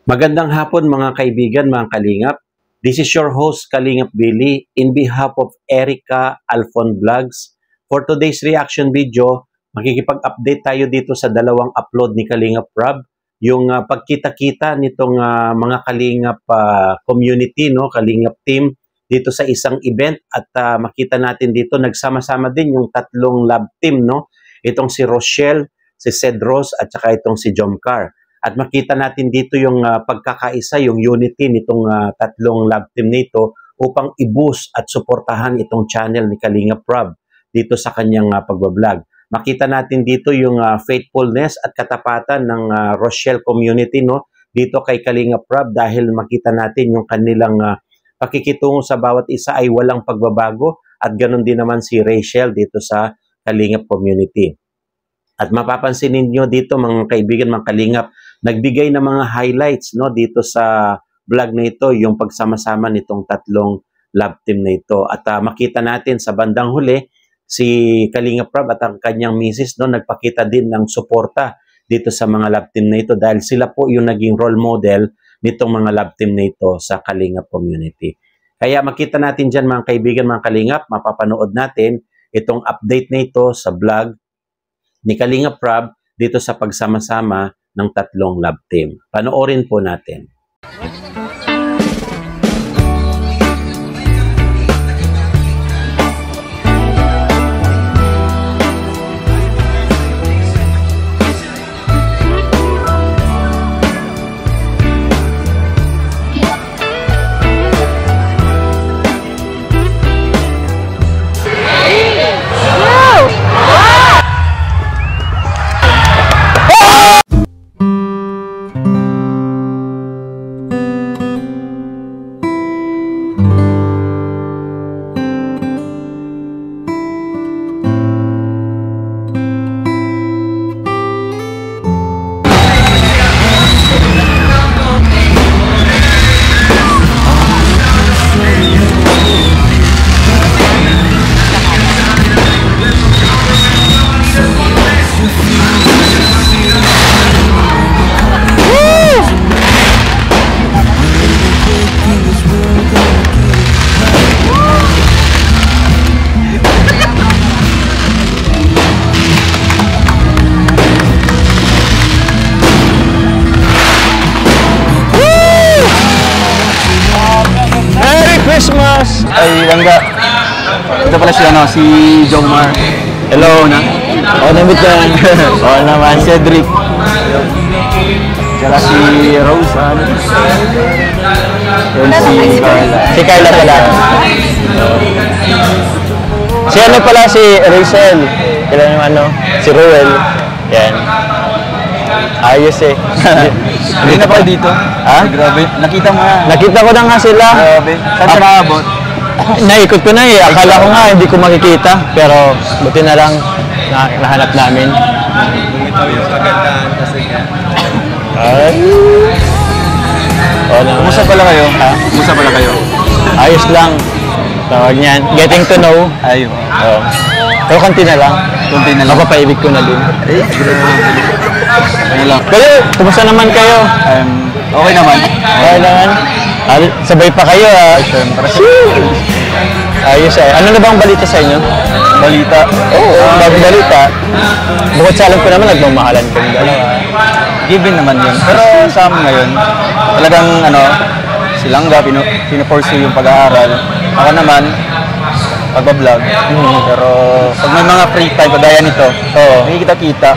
Magandang hapon mga kaibigan, mga kalingap. This is your host, Kalingap Billy, in behalf of Erica Alfon Vlogs. For today's reaction video, makikipag-update tayo dito sa dalawang upload ni Kalingap Rob. Yung pagkita-kita nitong mga Kalingap community, no? Kalingap team dito sa isang event. At makita natin dito, nagsama-sama din yung tatlong love team, no? Itong si Rochelle, si Cedros, at saka itong si Jomcar. At makita natin dito yung pagkakaisa, yung unity nitong tatlong love team nito upang i-boost at suportahan itong channel ni Kalingap Rob dito sa kanyang pagbablog. Makita natin dito yung faithfulness at katapatan ng Rochelle community, no? Dito kay Kalingap Rob, dahil makita natin yung kanilang pakikitungo sa bawat isa ay walang pagbabago, at ganun din naman si Rachel dito sa Kalingap community. At mapapansin ninyo dito mga kaibigan, mga Kalingap, nagbigay ng mga highlights, no, dito sa vlog na ito, yung pagsama-sama nitong tatlong love team na ito. At makita natin sa bandang huli, si Kalingap Rob at ang kanyang misis, no, nagpakita din ng suporta dito sa mga love team na ito dahil sila po yung naging role model nitong mga love team na ito sa Kalingap community. Kaya makita natin dyan mga kaibigan, mga Kalingap, mapapanood natin itong update na ito sa vlog ni Kalingap Rob dito sa pagsama-sama ng tatlong love team. Panoorin po natin. Christmas! Ay, langga. Ito pala si Jomar. Hello na. Namit yan. Naman. Cedric. Kaya si Rose. Yun si Carla. Si Carla pala. Si ano pala si Rachel. Kailan naman si Ruel. Yan. Ayos eh. Hindi na pa dito? Ha? Grabe. Nakita mo na. Nakita ko na nga sila. Grabe. Saan ka nakabot? Naikot ko na eh. Akala ko nga hindi ko makikita. Pero buti na lang nahanap namin. Ito yung kagandahan kasi nga. Ay. Kumusta pala kayo? Ha? Kumusta pala kayo? Ayos lang. Tawag niyan. Getting to know. Ayun. Pero konti na lang. Konti na lang. Mapapaibig ko na din. Eh, pero, kumusta naman kayo? Okay naman. Okay naman. Sabay pa kayo Siyempre. Ayos eh. Ano na bang balita sa inyo? Balita? Oo, bagong balita. Bukod sa alam ko naman, nagmamahalan kami dalawa. Given naman yun. Pero sa amin ngayon, talagang silang pinupursue yung pag-aaral. Ako naman, pagbablog. Pero pag may mga free time, kagaya nito, nakikita-kita.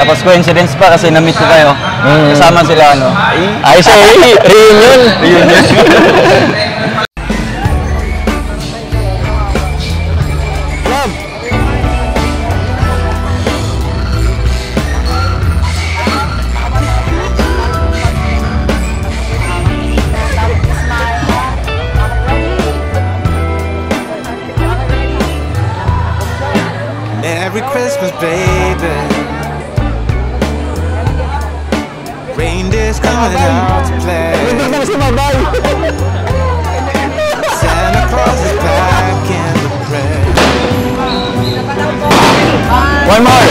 Tapos coincidence pa kasi na-meet ko kayo. Kasama sila, Ayos eh, reunion. Merry Christmas, baby. Reindeer's coming out to play. Santa Claus is back in the parade. One more.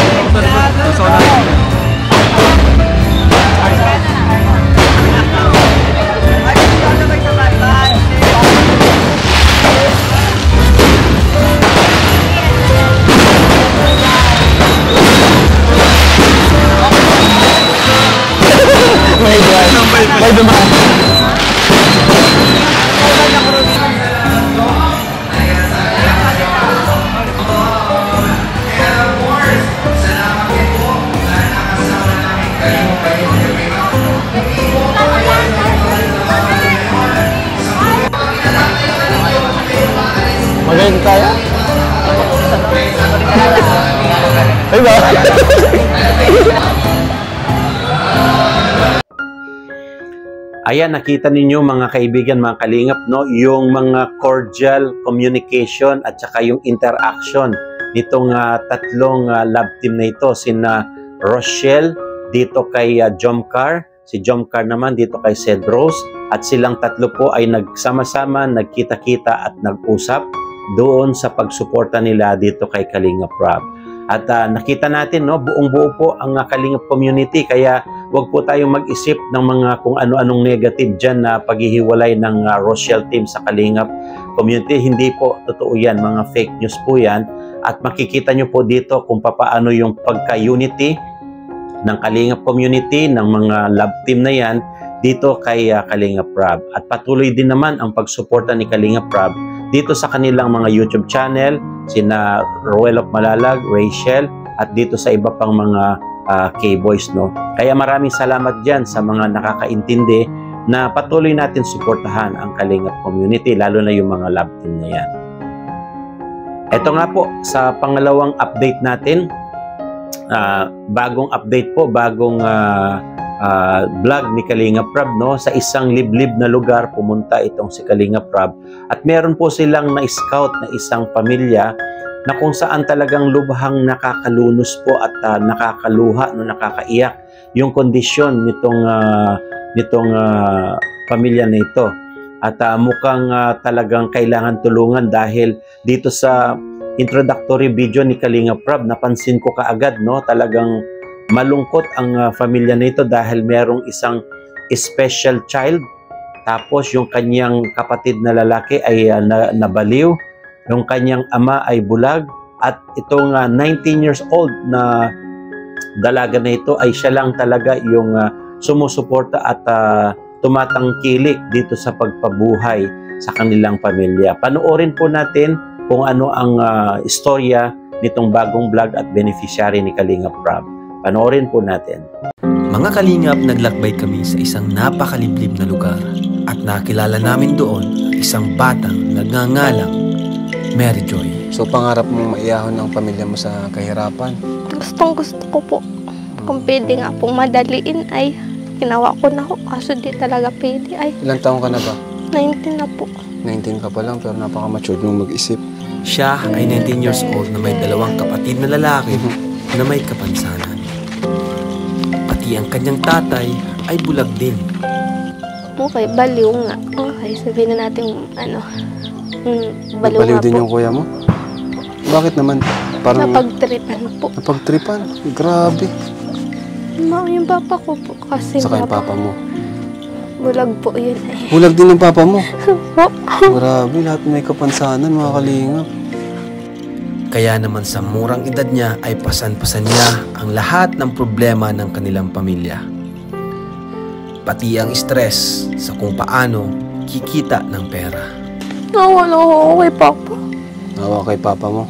May dumaan. Magaling tayo? Ay ba? Ayan, nakita ninyo mga kaibigan, mga kalingap, no? Yung mga cordial communication at saka yung interaction nitong tatlong love team na ito. Sina Rochelle dito kay Jomcar, si Jomcar naman dito kay Cedros, at silang tatlo po ay nagsama-sama, nagkita-kita at nag-usap doon sa pagsuporta nila dito kay Kalingap Rob. At nakita natin, no, buong-buo po ang Kalingap community, kaya wag po tayong mag-isip ng mga kung ano-anong negative dyan na paghihiwalay ng Rochelle team sa Kalingap community. Hindi po totoo yan, mga fake news po yan. At makikita nyo po dito kung paano yung pagka-unity ng Kalingap community, ng mga love team na yan dito kay Kalingap Rob. At patuloy din naman ang pagsuporta ni Kalingap Rob dito sa kanilang mga YouTube channel, sina Roel of Malalag, Rachel, at dito sa iba pang mga K-Boys, no? Kaya maraming salamat dyan sa mga nakakaintindi na patuloy natin suportahan ang Kalingap community, lalo na yung mga love team na yan. Ito nga po, sa pangalawang update natin, bagong update po, bagong vlog ni Kalingap Rob, no? Sa isang liblib na lugar pumunta itong si Kalingap Rob, at meron po silang na-scout na isang pamilya na kung saan talagang lubhang nakakalunos po at nakakaluha, no, nakakaiyak yung kondisyon nitong pamilya na ito. At mukhang talagang kailangan tulungan, dahil dito sa introductory video ni Kalingap Rob, napansin ko kaagad, no, talagang malungkot ang pamilya nito dahil merong isang special child, tapos yung kanyang kapatid na lalaki ay nabaliw, yung kanyang ama ay bulag, at itong 19 years old na dalaga na ito ay siya lang talaga yung sumusuporta at tumatangkilik dito sa pagpabuhay sa kanilang pamilya. Panoorin po natin kung ano ang istorya nitong bagong vlog at beneficiary ni Kalingap Rob. Panoorin po natin. Mga kalingap, naglakbay kami sa isang napakaliblib na lugar at nakilala namin doon ang isang batang nagngangalang Mary Joy. So pangarap mong maiyahon ng pamilya mo sa kahirapan? Gustong gusto ko po. Kung pwede nga pong madaliin ay ginawa ko na ho. Kaso di talaga pwede ay. Ilang taong ka na ba? 19 na po. 19 ka pa lang pero napaka-matured mong mag-isip. Siya ay 19 years old na may dalawang kapatid na lalaki na may kapansanan. Pati ang kanyang tatay ay bulag din. Okay, baliw nga. Okay, sabihin na natin baliw Baliw nga din po. yung kuya mo? Bakit naman? Parang Napagtripan po. napagtripan? Grabe. Yung papa ko po kasi Saka yung papa mo. bulag po yun eh. Bulag din ng papa mo. Po. Grabe, lahat may kapansanan, mga kalingap. Kaya naman sa murang edad niya ay pasan-pasan niya ang lahat ng problema ng kanilang pamilya. Pati ang stress sa kung paano kikita ng pera. Nawala ko kay papa. Nawa kay papa mo.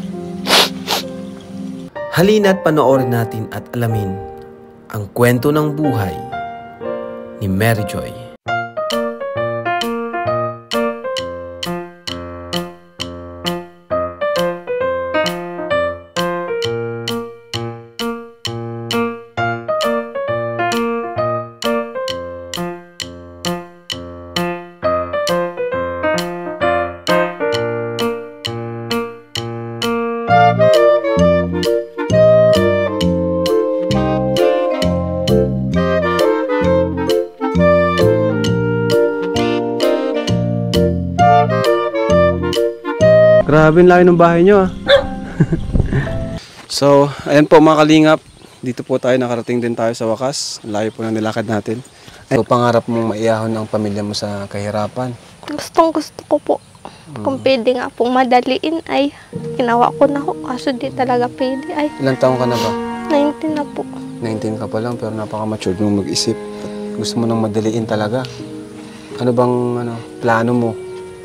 Halina't panoorin natin at alamin ang kwento ng buhay ni Mary Joy. Grabe, ang laki ng bahay nyo ah. So, ayan po mga kalingap. Dito po tayo, nakarating din tayo sa wakas. Ang layo po ng nilakad natin. So, pangarap mong maiyahon ng pamilya mo sa kahirapan? Gustong gusto ko po. Kung pwede nga pong madaliin ay ginawa ko na ho. Kaso di talaga pwede ay. Ilang taong ka na ba? 19 na po. 19 ka pa lang pero napaka-matured mong mag-isip. Gusto mo nang madaliin talaga. Ano bang plano mo?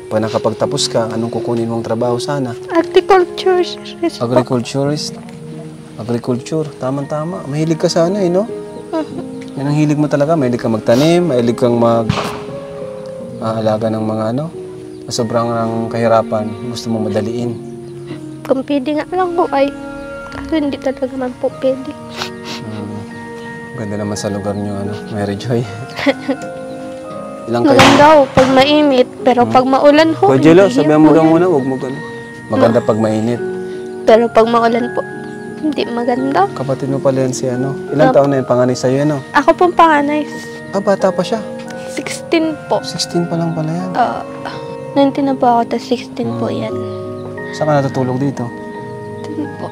Pag nakapagtapos ka, anong kukunin mong trabaho sana? Agriculturist po. Agriculture. Tama-tama. Mahilig ka sana no? Yan ang hilig mo talaga. Mahilig kang magtanim, mahilig kang alaga ng mga sobrang kahirapan. Gusto mo madaliin. Kung pwede nga lang po ay, kasi hindi talaga man po pwede. Ganda naman sa lugar niyo, Mary Joy. Ilang kayo? Maganda ho pag mainit, pero pag maulan ho, Kuya Jello, hindi sabihan mo lang muna, huwag mo gano'n. Maganda pag mainit. Pero pag maulan po, hindi maganda. Kapatid mo pala yan si Ilang taon na yung panganay sa'yo, Ako pong panganay, bata pa siya. 16 po. 16 pa lang pala yan. 19 na po ako, tapos 16 po yan. Saan ka natutulog dito? Dun po.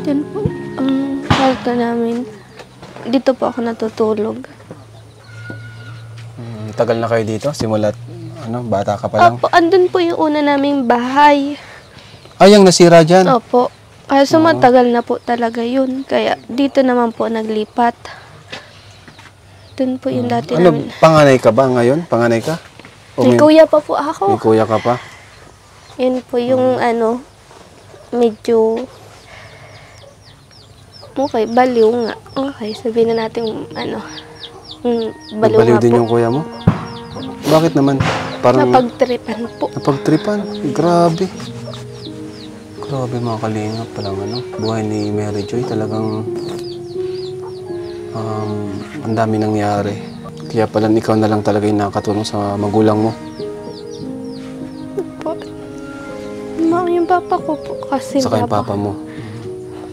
Dun po, ang kwarto namin. Dito po ako natutulog. Tagal na kayo dito? Simulat, bata ka pa lang? Opo, andun po yung una naming bahay. Ay, yung nasira dyan? Opo. Kaya matagal na po talaga yun. Kaya dito naman po naglipat. Dun po yung dati namin. Panganay ka ba ngayon? Panganay ka? May kuya pa po ako. May kuya ka pa? Yun po yung medyo okay, baliw nga. Okay, sabihin na natin baliw Baliw nga din po. yung kuya mo? Bakit naman? Parang Napagtripan po. napagtripan? Grabe. Grabe mga kalingap palang buhay ni Mary Joy talagang ang dami nangyari. Kaya pala ikaw na lang talaga yung nakatulong sa magulang mo. Po. Yung papa ko po kasi Saka yung papa mo.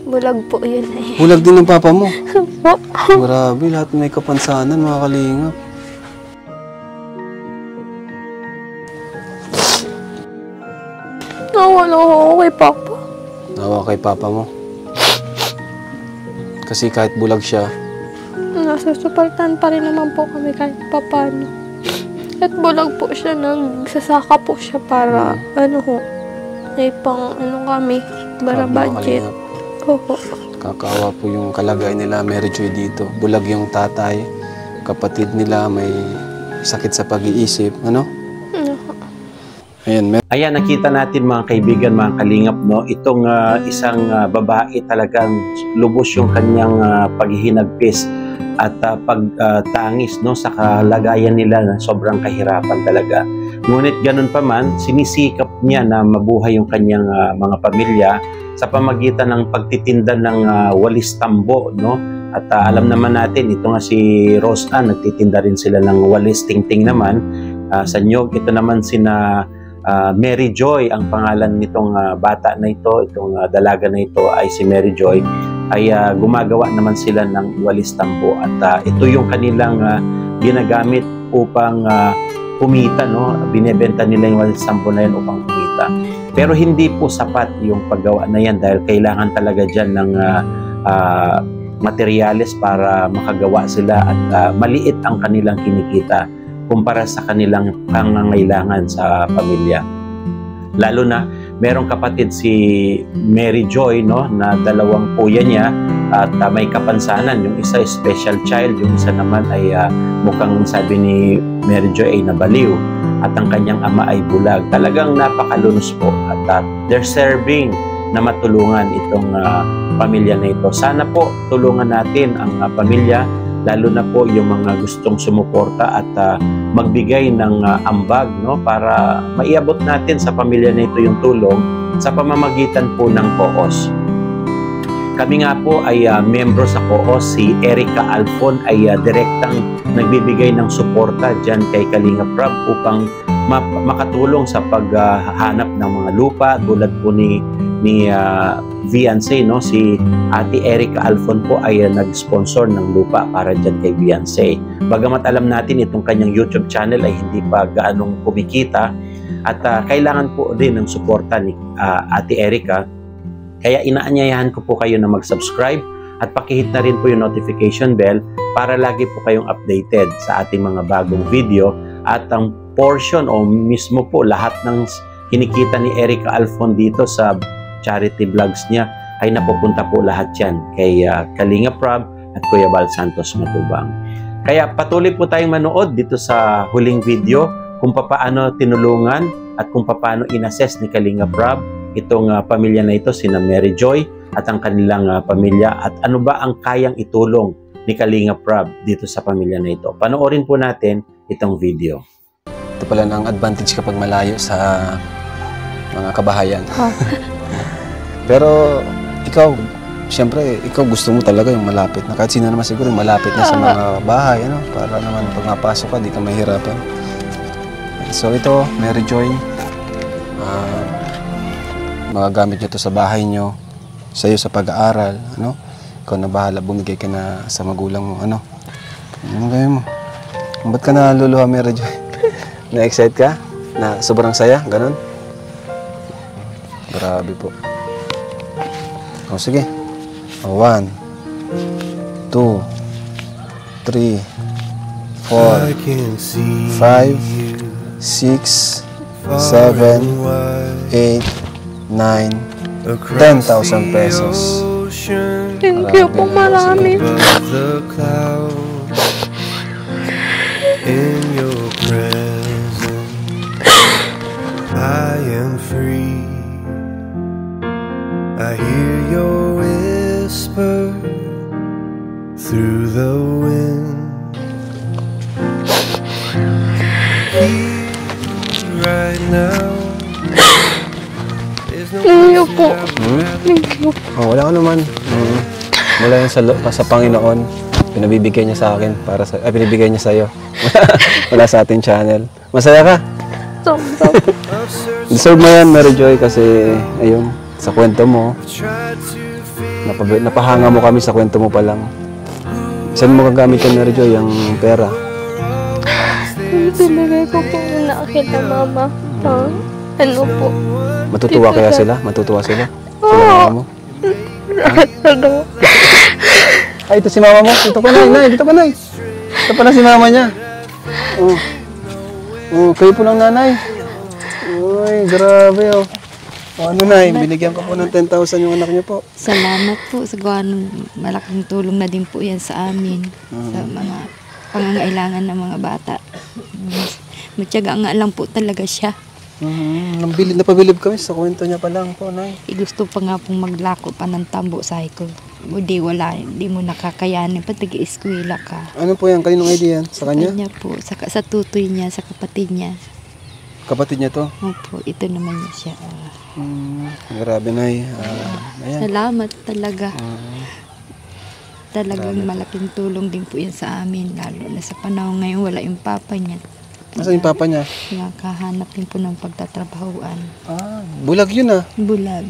bulag po yun eh. Bulag din ng papa mo. Po. Grabe, lahat may kapansanan mga kalingap. Nawala ako kay papa. Nawa kay papa mo. Kasi kahit bulag siya, Nasusuportahan pa rin naman po kami kahit papano. At bulag po siya, nagsasaka po siya para may pang kami, para mga budget. kalingap, Opo. kakaawa po yung kalagay nila Mary Joy dito. Bulag yung tatay, kapatid nila may sakit sa pag-iisip. Ayan, nakita natin mga kaibigan, mga kalingap, itong isang babae talagang lubos yung kanyang paghihinagpis at pagtangis sa kalagayan nila na sobrang kahirapan talaga. Ngunit ganun pa man, sinisikap niya na mabuhay yung kanyang mga pamilya sa pamagitan ng pagtitinda ng walis tambo, At alam naman natin, ito nga si Rose Ann, nagtitinda rin sila ng walis tingting naman sa Nyog. Ito naman sina Mary Joy, ang pangalan nitong bata na ito, itong dalaga na ito ay si Mary Joy, ay gumagawa naman sila ng walis tambo at ito yung kanilang ginagamit upang kumita, binebenta nila yung walis tambo na yan upang kumita. Pero hindi po sapat yung paggawa na yan dahil kailangan talaga dyan ng materyales para makagawa sila at maliit ang kanilang kinikita kumpara sa kanilang pangangailangan sa pamilya. Lalo na merong kapatid si Mary Joy na dalawang kuya niya at may kapansanan. Yung isa special child, yung isa naman ay mukhang sabi ni Mary Joy ay nabaliw at ang kanyang ama ay bulag. Talagang napakalunos po at they're serving na matulungan itong pamilya na ito. Sana po tulungan natin ang pamilya, lalo na po yung mga gustong sumuporta at magbigay ng ambag para maiabot natin sa pamilya na ito yung tulong sa pamamagitan po ng COOS. Kami nga po ay membro sa COOS. Si Erica Alfon ay direktang nagbibigay ng suporta dyan kay Kalingap Rab upang makatulong sa paghahanap ng mga lupa tulad po ni Vianse, si Ate Erica Alfon po ay nag-sponsor ng lupa para dyan kay Vianse. Bagamat alam natin itong kanyang YouTube channel ay hindi pa gaanong kumikita at kailangan po din ng suporta ni Ate Erica. Kaya inaanyayahan ko po kayo na mag-subscribe at pakihit na rin po yung notification bell para lagi po kayong updated sa ating mga bagong video at ang portion o mismo po lahat ng kinikita ni Erica Alfon dito sa charity vlogs niya ay napupunta po lahat yan kay Kalingap Rab at Kuya Bal Santos Matubang. Kaya patuloy po tayong manood dito sa huling video kung paano tinulungan at kung paano inassess ni Kalingap Rob itong pamilya na ito, sina Mary Joy at ang kanilang pamilya, at ano ba ang kayang itulong ni Kalingap Rob dito sa pamilya na ito. Panoorin po natin itong video. Ito pala ang advantage kapag malayo sa mga kabahayan. Pero ikaw, siyempre, ikaw gusto mo talaga yung malapit na. Kahit sino naman siguro yung malapit na sa mga bahay, ano? Para naman pag mapasok ka, di ka mahirapan. So ito, Mary Joy, magagamit nyo to sa bahay nyo, sa iyo sa pag-aaral, ano? Ikaw na bahala, bumigay ka na sa magulang mo, ano? Ano gawin mo? Ba't ka naluluha, Mary Joy? Na-excite ka? Na sobrang saya? Ganon? Grabe po. O sige. 1, 2, 3, 4, 5, 6, 7, 8, 9, 10,000 pesos. Thank you po, marami. In your presence, I am free. I hear your whisper through the wind. Here, right now. Thank you po. Thank you. Oh, wala ka naman. Mula yan sa Panginoon, pinabibigay niya sa akin para sa pinibigay niya sa iyo. Wala sa ating channel. Masaya ka? Sobra. Deserve mo yan, Mary Joy, kasi ayun, sa kwento mo, napahanga mo kami sa kwento mo pa lang. Saan mo gagamit yan, Mary Joy, yung pera? Binigay ko po na kita mama. Ano po? Matutuwa kaya sila? Matutuwa sila? Sila mama mo? Ano? Ay, ito si mama mo. Dito pa, Nay. Dito pa, Nay. Ito pa na si mama niya. Kayo po lang, nanay. Uy, grabe, oh. Ano, Nay? Binigyan ko po ng 10,000 yung anak niyo po. Salamat po sa gawa ng malaking tulong na din po yan sa amin. Sa mga pangangailangan ng mga bata. Matyaga nga lang po talaga siya. Napabilib kami sa kwento niya pa lang po, Nay. Gusto pa nga pong maglako pa ng tambo sa ko. Hindi wala, hindi mo nakakayanin. Pag nag-eskwela ka. Ano po yan? Kaninong idea yan? Sa kanya? Kanya po. Sa tutoy niya, sa kapatid niya. Kapatid niya to? Opo, ito naman niya siya. Grabe, Nay. Ayan. Salamat talaga. Talagang malaking tulong din po yan sa amin. Lalo na sa panahon ngayon, wala yung papa niya. Nasaan yung papa niya? Nakahanap din po ng pagtatrabahuan. Bulag yun, Bulag.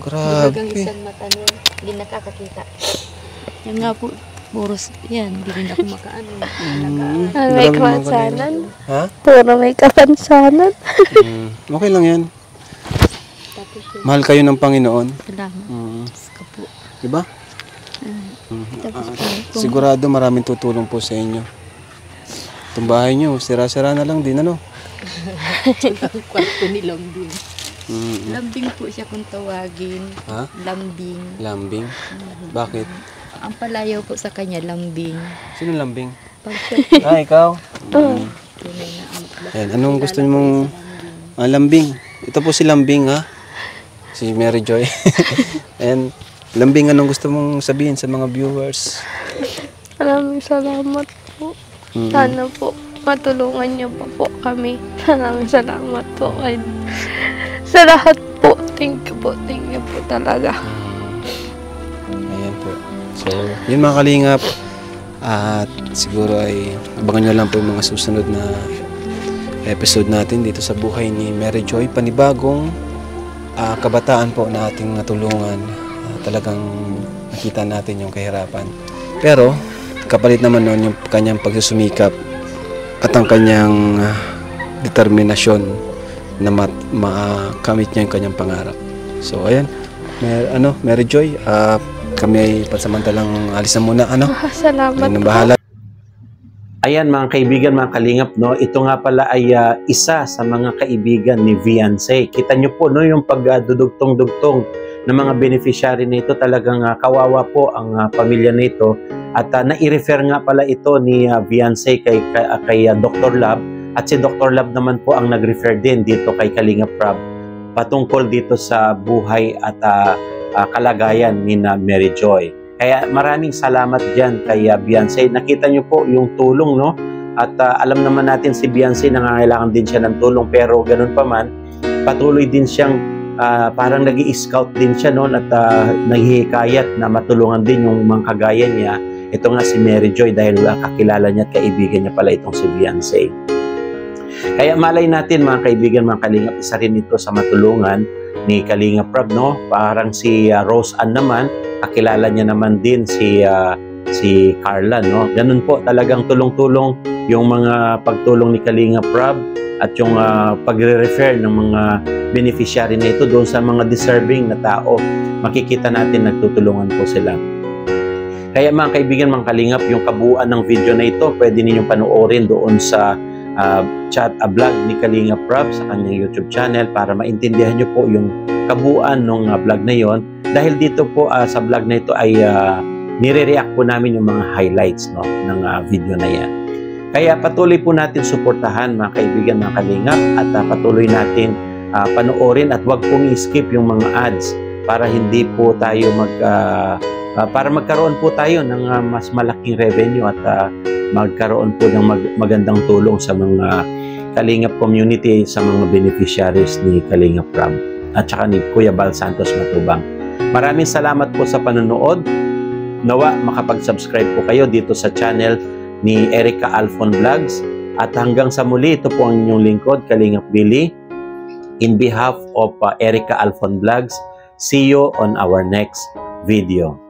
Grabe. Bulag ang isang mata niya. Hindi nakakakita. Yan nga po, puros yan. Hindi rin ako makaano. May kapansanan. Ha? Puro may kapansanan. Okay lang yan. Mahal kayo ng Panginoon. Salamat. Ka po. Diba? Tapos po, Sigurado maraming tutulong po sa inyo. Itong bahay nyo, sira-sira na lang din, ano? ang kwarto ni Lambing. Lambing po siya kung tawagin. Ha? Lambing. Lambing? Bakit? Ang palayaw po sa kanya, Lambing. Sino lambing? Pag siya Ikaw? tunay na ang Ayan, anong gusto niyo mong... lambing. Ito po si Lambing, ha? Si Mary Joy. And Lambing, anong gusto mong sabihin sa mga viewers? Maraming salamat po. Sana po matulungan niyo pa po kami. Maraming salamat po. Sa lahat po. Thank you po. Thank you po talaga. Ayan po. So, yun mga kalingap. At siguro ay abangan nyo lang po yung mga susunod na episode natin dito sa buhay ni Mary Joy. Panibagong kabataan po na ating natulungan. Talagang nakita natin yung kahirapan. Pero, kapalit naman noon yung kanyang pagsusumikap at ang kanyang determinasyon na makamit niya yung kanyang pangarap. So, ayan. Mary Joy, kami ay pansamantalang alis na muna. Salamat Ayun ang po. bahala. Ayan mga kaibigan, mga kalingap, no? Ito nga pala ay isa sa mga kaibigan ni Vianse. Kita nyo po, no, yung pagdudugtong-dugtong ng mga beneficiary nito. Talagang kawawa po ang pamilya nito. At nai-refer nga pala ito ni Beyonce kay Dr. Love. At si Dr. Love naman po ang nag-refer din dito kay Kalingap Rab patungkol dito sa buhay at kalagayan ni Mary Joy. Kaya maraming salamat dyan kay Beyonce. Nakita nyo po yung tulong, no? At alam naman natin si Beyonce nangangailangan din siya ng tulong, pero ganun pa man, patuloy din siyang parang nag-i-scout din siya noon at naghihikayat na matulungan din yung mga kagaya niya. Ito nga si Mary Joy dahil kakilala niya at kaibigan niya pala itong si Beyonce. Kaya malay natin mga kaibigan, mga kalingap, isa rin ito sa matulungan ni Kalingap Rab, no? Parang si Rose Ann naman, kakilala niya naman din si Carla, no? Ganun po, talagang tulong-tulong yung mga pagtulong ni Kalingap Rab at yung pagre-refer ng mga beneficiary na ito doon sa mga deserving na tao. Makikita natin nagtutulungan po sila. Kaya mga kaibigan, mga kalingap, yung kabuuan ng video na ito, pwede ninyong panoorin doon sa vlog ni Kalingap Rab sa kanyang YouTube channel para maintindihan nyo po yung kabuuan ng vlog na yon. Dahil dito po sa vlog na ito ay nire-react po namin yung mga highlights, no, ng video na yan. Kaya patuloy po natin suportahan mga kaibigan, mga kalingap, at patuloy natin panoorin at wag pong i-skip yung mga ads para hindi po tayo para magkaroon po tayo ng mas malaking revenue at magkaroon po ng magandang tulong sa mga Kalingap community, sa mga beneficiaries ni Kalingap Rab at saka ni Kuya Bal Santos Matubang. Maraming salamat po sa panonood. Nawa makapag-subscribe po kayo dito sa channel ni Erica Alfon Vlogs. At hanggang sa muli, ito po ang inyong lingkod, Kalingap Billy. In behalf of Erica Alfon Vlogs, see you on our next video.